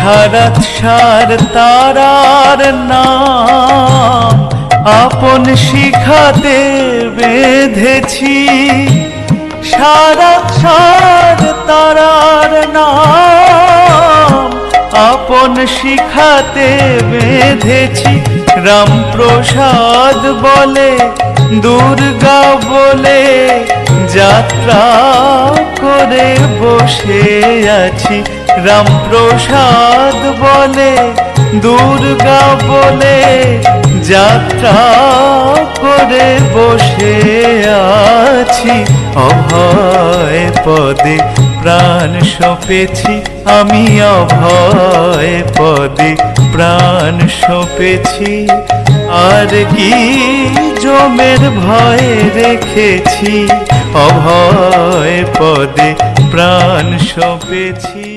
সারাত সার তারার নাম আপন শিখাতে বেঁধেছি। সারাত সার তারার নাম আপন শিখাতে বেঁধেছি। রামপ্রসাদ বলে দুর্গা বলে যাত্রা করে বসে আছি। রামপ্রসাদ বলে দুর্গা বলে যাত্রা করে বসে আছি। অভয় পদে প্রাণ সঁপেছি আমি, অভয় পদে প্রাণ সঁপেছি। আর কি জমের ভয় রেখেছি, অভয় পদে প্রাণ সঁপেছি।